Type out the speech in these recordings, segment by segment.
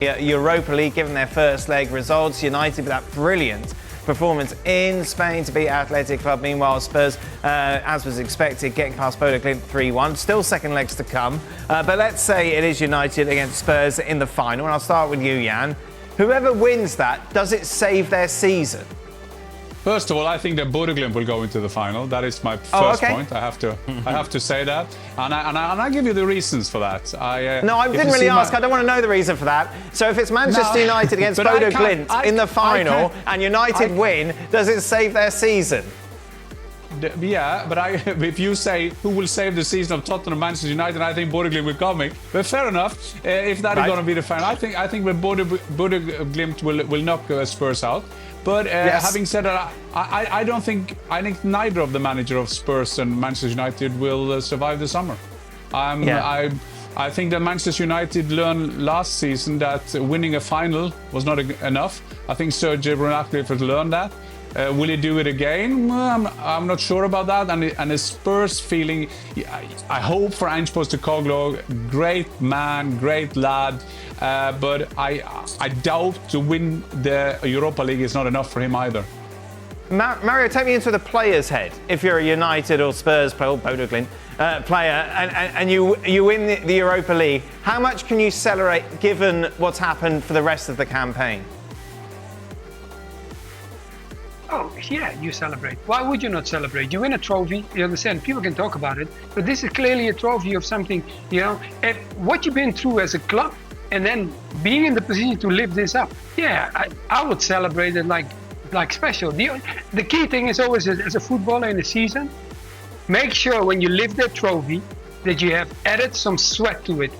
Europa League, given their first leg results. United with that brilliant performance in Spain to beat Athletic Club. Meanwhile, Spurs, as was expected, getting past Bodo Glimt 3-1. Still second legs to come. But let's say it is United against Spurs in the final. And I'll start with you, Jan. Whoever wins that, does it save their season? First of all, I think that Bodo Glimt will go into the final. That is my first point. I have to say that, and I give you the reasons for that. No, I didn't really ask. I don't want to know the reason for that. So if it's Manchester United against Bodo Glimt in the final and United win, does it save their season? Yeah, but if you say who will save the season of Tottenham, Manchester United, I think Bodo Glimt will come. But fair enough. If that is going to be the final, I think that Bodo Glimt will knock Spurs out. But having said that, I think neither of the manager of Spurs and Manchester United will survive the summer. I think that Manchester United learned last season that winning a final was not enough. I think Sir Jim Ratcliffe has learned that. Will he do it again? I'm not sure about that. And the Spurs feeling, I hope for Ange Postecoglou, great man, great lad, but I doubt to win the Europa League is not enough for him either. Mario, take me into the player's head. If you're a United or Spurs player or Bodo Glimt player and you win the Europa League, how much can you celebrate given what's happened for the rest of the campaign? Oh, yeah, you celebrate. Why would you not celebrate? You win a trophy, you understand, people can talk about it, but this is clearly a trophy of something, and what you've been through as a club, and then being in the position to lift this up. Yeah, I would celebrate it like special. The key thing is always, as a footballer in a season, make sure when you lift that trophy that you have added some sweat to it.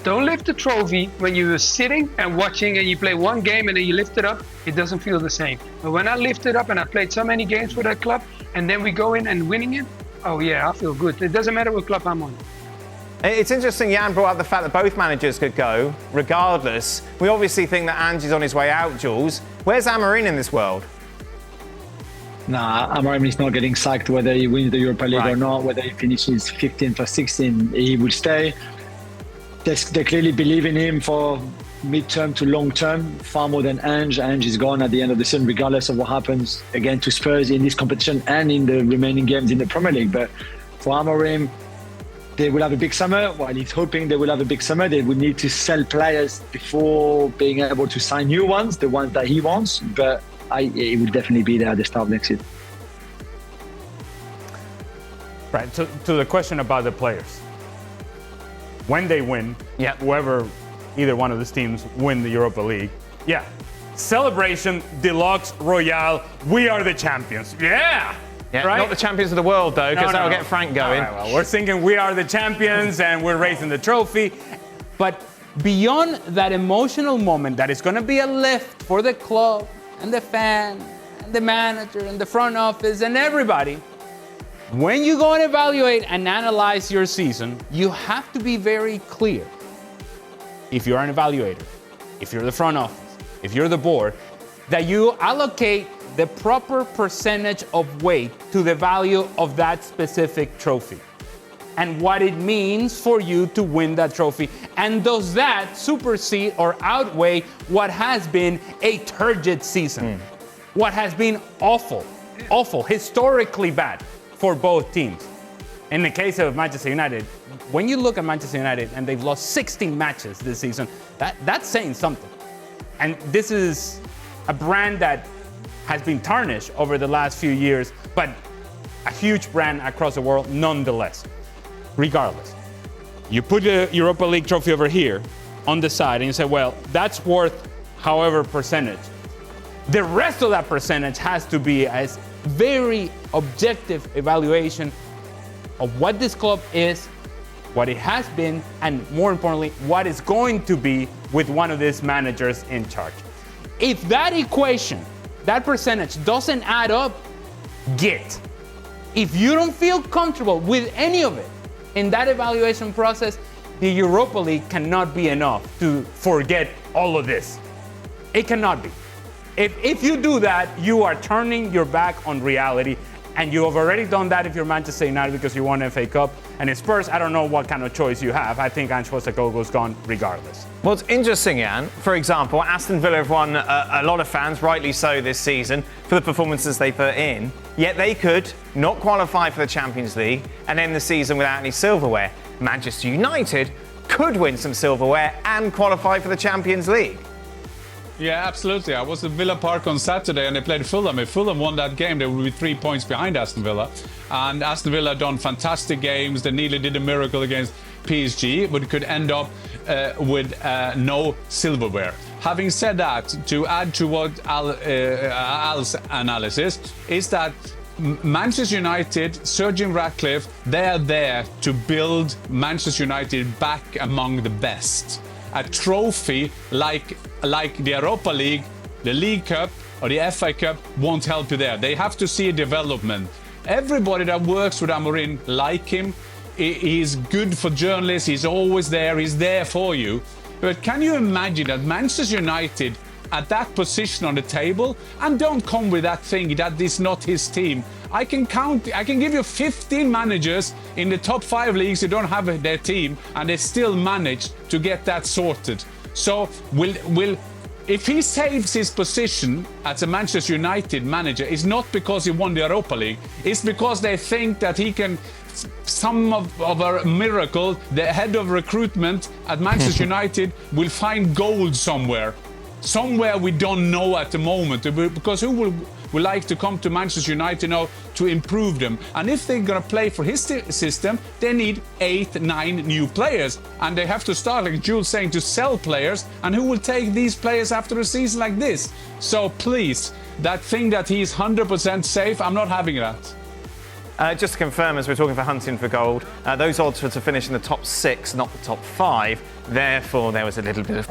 Don't lift the trophy when you're sitting and watching and you play one game and then you lift it up, it doesn't feel the same. But when I lift it up and I played so many games for that club and then we go in and winning it, oh yeah, I feel good. It doesn't matter what club I'm on. It's interesting Jan brought up the fact that both managers could go, regardless. We obviously think that Ange is on his way out, Jules. Where's Amorim in this world? Nah, Amorim is not getting sacked whether he wins the Europa League or not, whether he finishes 15th or 16th, he will stay. They clearly believe in him for mid-term to long-term, far more than Ange. Ange is gone at the end of the season, regardless of what happens again to Spurs in this competition and in the remaining games in the Premier League. But for Amorim, they will have a big summer. While he's hoping they will have a big summer, they will need to sell players before being able to sign new ones, the ones that he wants. But he will definitely be there at the start of next year. Right, to the question about the players. When they win, either one of these teams win the Europa League, celebration, deluxe, royale, we are the champions. Yeah, right? Not the champions of the world, though, because that'll get Frank going. All right, well, we're thinking we are the champions and we're raising the trophy. But beyond that emotional moment that is going to be a lift for the club and the fan and the manager and the front office and everybody, when you go and evaluate and analyze your season, you have to be very clear. If you're an evaluator, if you're the front office, if you're the board, that you allocate the proper percentage of weight to the value of that specific trophy and what it means for you to win that trophy. And does that supersede or outweigh what has been a turgid season? What has been awful, historically bad for both teams. In the case of Manchester United, when you look at Manchester United and they've lost 16 matches this season, that's saying something. And this is a brand that has been tarnished over the last few years, but a huge brand across the world nonetheless. Regardless, you put the Europa League trophy over here on the side and you say, well, that's worth however percentage. The rest of that percentage has to be as very objective evaluation of what this club is, what it has been, and more importantly, what it's going to be with one of these managers in charge. If that equation, that percentage doesn't add up, git. If you don't feel comfortable with any of it in that evaluation process, the Europa League cannot be enough to forget all of this. It cannot be. If you do that, you are turning your back on reality And you have already done that if you're Manchester United because you won FA Cup. And in Spurs, I don't know what kind of choice you have. I think Ange Postecoglou's gone regardless. What's interesting, Jan, for example, Aston Villa have won a lot of fans, rightly so, this season for the performances they put in. Yet they could not qualify for the Champions League and end the season without any silverware. Manchester United could win some silverware and qualify for the Champions League. Yeah, absolutely. I was at Villa Park on Saturday and they played Fulham. If Fulham won that game, they would be 3 points behind Aston Villa. And Aston Villa done fantastic games. They nearly did a miracle against PSG, but could end up with no silverware. Having said that, to add to what Al's analysis, is that Manchester United, Sir Jim Ratcliffe, they are there to build Manchester United back among the best. A trophy like the Europa League, the League Cup or the FA Cup won't help you there. They have to see a development. Everybody that works with Amorim like him. He's good for journalists. He's always there. He's there for you. But can you imagine that Manchester United at that position on the table, and don't come with that thing that is not his team. I can give you 15 managers in the top 5 leagues who don't have their team and they still manage to get that sorted. So if he saves his position as a Manchester United manager, it's not because he won the Europa League, it's because they think that he can, some of a miracle, the head of recruitment at Manchester United will find gold somewhere we don't know at the moment, because who will like to come to Manchester United now to improve them? And if they're going to play for his system, they need 8-9 new players, and they have to start, like Jules saying, to sell players. And who will take these players after a season like this? So please, that thing that he's 100% safe, I'm not having that. Just to confirm, as we're talking for hunting for gold, those odds were to finish in the top 6, not the top 5. Therefore, there was a little bit of...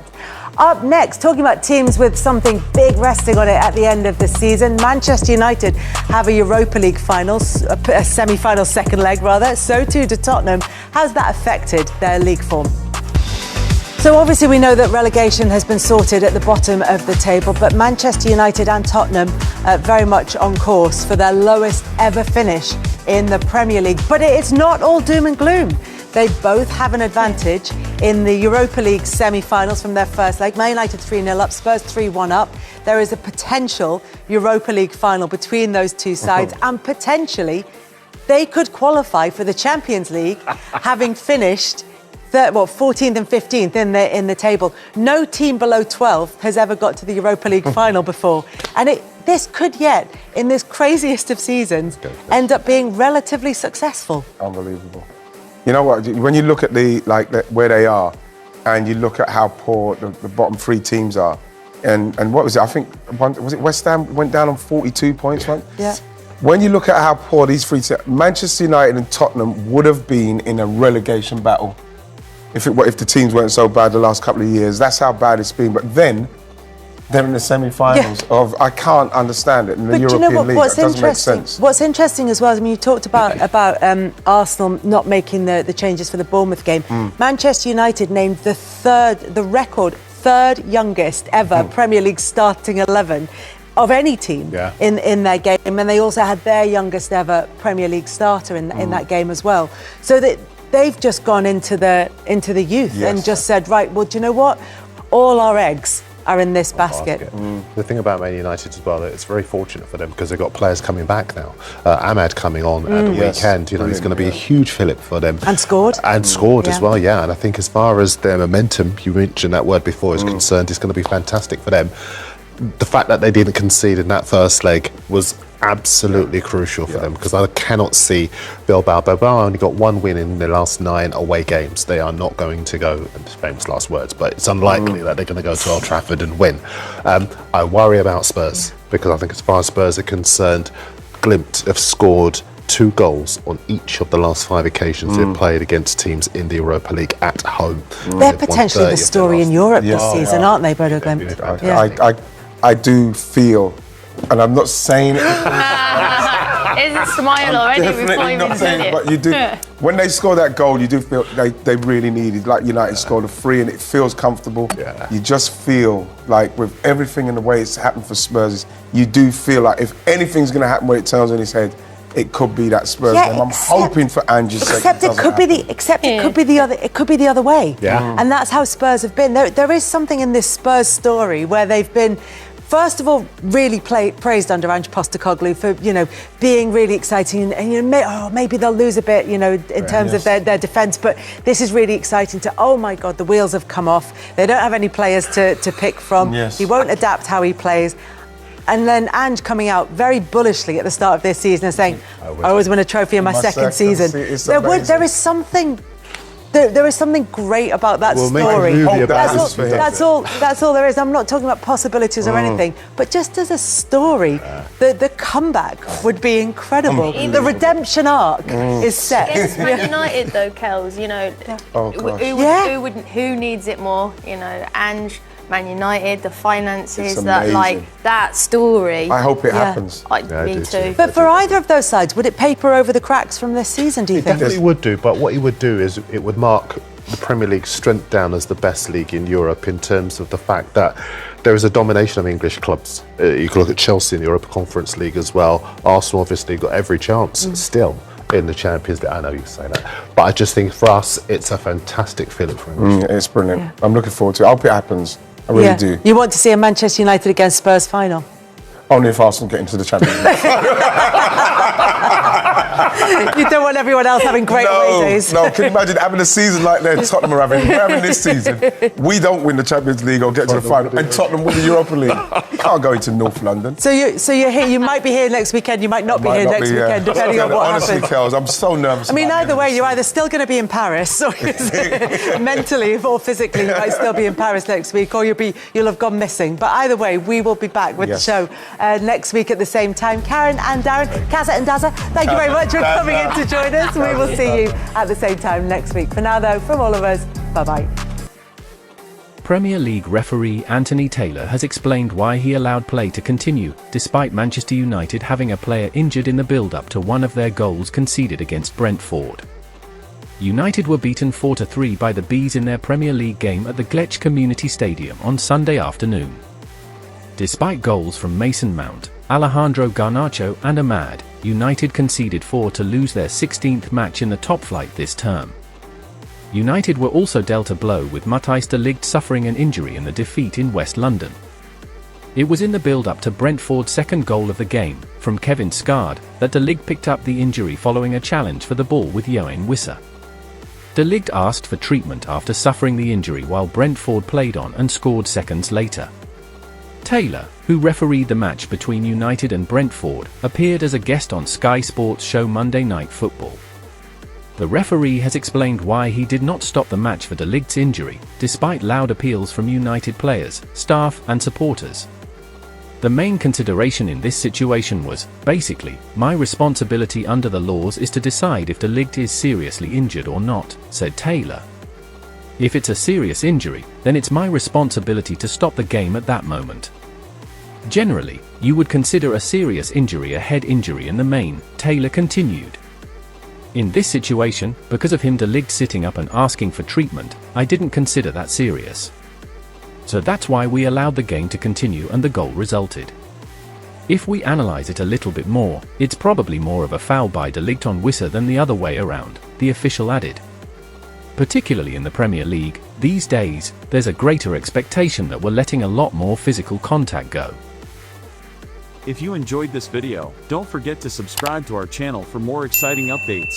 Up next, talking about teams with something big resting on it at the end of the season. Manchester United have a Europa League finals, a semi-final second leg rather. So too do Tottenham. How's that affected their league form? So obviously we know that relegation has been sorted at the bottom of the table, but Manchester United and Tottenham very much on course for their lowest ever finish in the Premier League. But it's not all doom and gloom. They both have an advantage in the Europa League semi-finals from their first leg. Man United 3-0 up, Spurs 3-1 up. There is a potential Europa League final between those two sides, and potentially they could qualify for the Champions League, having finished 14th and 15th in the table. No team below 12 has ever got to the Europa League final before. And this could yet, in this craziest of seasons, end up being relatively successful. Unbelievable. You know what, when you look at where they are, and you look at how poor the bottom 3 teams are, and what was it, I think, was it West Ham went down on 42 points, right? Yeah. When you look at how poor these 3 teams, Manchester United and Tottenham would have been in a relegation battle if the teams weren't so bad the last couple of years. That's how bad it's been. But then they're in the semi-finals of, I can't understand it, in the European League. That doesn't make sense. What's interesting as well, I mean, you talked about Arsenal not making the changes for the Bournemouth game. Manchester United named the record third youngest ever Premier League starting 11 of any team in their game. And they also had their youngest ever Premier League starter in that game as well. So that they've just gone into the youth and just said, right, well, do you know what? All our eggs are in this basket. The thing about Man United as well, it's very fortunate for them because they've got players coming back now. Ahmad coming on at the weekend, he's going to be a huge fillip for them. And scored. As well, and I think as far as their momentum, you mentioned that word before, is concerned, it's going to be fantastic for them. The fact that they didn't concede in that first leg was absolutely crucial for them, because I cannot see Bilbao only got 1 win in their last 9 away games. They are not going to go, and famous last words, but it's unlikely that they're going to go to Old Trafford and win. I worry about Spurs, because I think as far as Spurs are concerned, Glimt have scored 2 goals on each of the last 5 occasions they've played against teams in the Europa League at home. They're potentially the story in Europe this season, aren't they, Bodo Glimt? I do feel, and I'm not saying it. Is it smile already before you even said it? But you do. When they score that goal, you do feel they really needed. Like United scored a 3, and it feels comfortable. You just feel like with everything and the way it's happened for Spurs, you do feel like if anything's going to happen when it turns on its head, it could be that Spurs Yeah, game. I'm hoping for Ange's sake. Except it could be the other way. Yeah. And that's how Spurs have been. There is something in this Spurs story where they've been, first of all, really praised under Ange Postecoglou for, being really exciting and maybe they'll lose a bit, in terms of their defence, but this is really exciting oh my God, the wheels have come off. They don't have any players to pick from. Yes. He won't adapt how he plays. And then Ange coming out very bullishly at the start of this season and saying, I always win a trophy in my second season. There is something great about that story. That's all there is. I'm not talking about possibilities or anything, but just as a story, the comeback would be incredible. The redemption arc is set. Against Man United, though, Kels, who needs it more? Ange, Man United, the finances, that story. I hope it happens. Me too. But for either of those sides, would it paper over the cracks from this season, do you think? It definitely would do, but what he would do is it would mark the Premier League's strength down as the best league in Europe in terms of the fact that there is a domination of English clubs. You can look at Chelsea in the Europa Conference League as well. Arsenal obviously got every chance still in the Champions League. I know you say that, but I just think for us, it's a fantastic feeling for him. It's brilliant. Yeah. I'm looking forward to it. I hope it happens. I really do. You want to see a Manchester United against Spurs final? Only if Arsenal get into the Champions League. You don't want everyone else having great away days. No, can you imagine having a season like Tottenham are having? We're having this season. We don't win the Champions League or get to the final, and Tottenham win the Europa League. You can't go into North London. So you're here. You might be here next weekend. You might not be here next weekend, depending on what happens. Honestly, Kels, I'm so nervous. I mean, either way, you're either still going to be in Paris, or mentally or physically, you might still be in Paris next week, or you'll have gone missing. But either way, we will be back with the show next week at the same time. Karen and Darren, Kaza and Daza, thank you very much for coming in to join us. We will see you at the same time next week. For now, though, from all of us, bye-bye. Premier League referee Anthony Taylor has explained why he allowed play to continue, despite Manchester United having a player injured in the build-up to one of their goals conceded against Brentford. United were beaten 4-3 by the Bees in their Premier League game at the Gletsch Community Stadium on Sunday afternoon. Despite goals from Mason Mount, Alejandro Garnacho and Ahmad, United conceded 4 to lose their 16th match in the top flight this term. United were also dealt a blow with Matthijs de Ligt suffering an injury in the defeat in West London. It was in the build-up to Brentford's second goal of the game, from Kevin Scard, that de Ligt picked up the injury following a challenge for the ball with Yoane Wissa. De Ligt asked for treatment after suffering the injury while Brentford played on and scored seconds later. Taylor, who refereed the match between United and Brentford, appeared as a guest on Sky Sports show Monday Night Football. The referee has explained why he did not stop the match for de Ligt's injury, despite loud appeals from United players, staff and supporters. The main consideration in this situation was, basically, my responsibility under the laws is to decide if de Ligt is seriously injured or not, said Taylor. If it's a serious injury, then it's my responsibility to stop the game at that moment. Generally, you would consider a serious injury a head injury in the main, Taylor continued. In this situation, because of him de Ligt sitting up and asking for treatment, I didn't consider that serious. So that's why we allowed the game to continue and the goal resulted. If we analyse it a little bit more, it's probably more of a foul by de Ligt on Wissa than the other way around, the official added. Particularly in the Premier League, these days, there's a greater expectation that we're letting a lot more physical contact go. If you enjoyed this video, don't forget to subscribe to our channel for more exciting updates.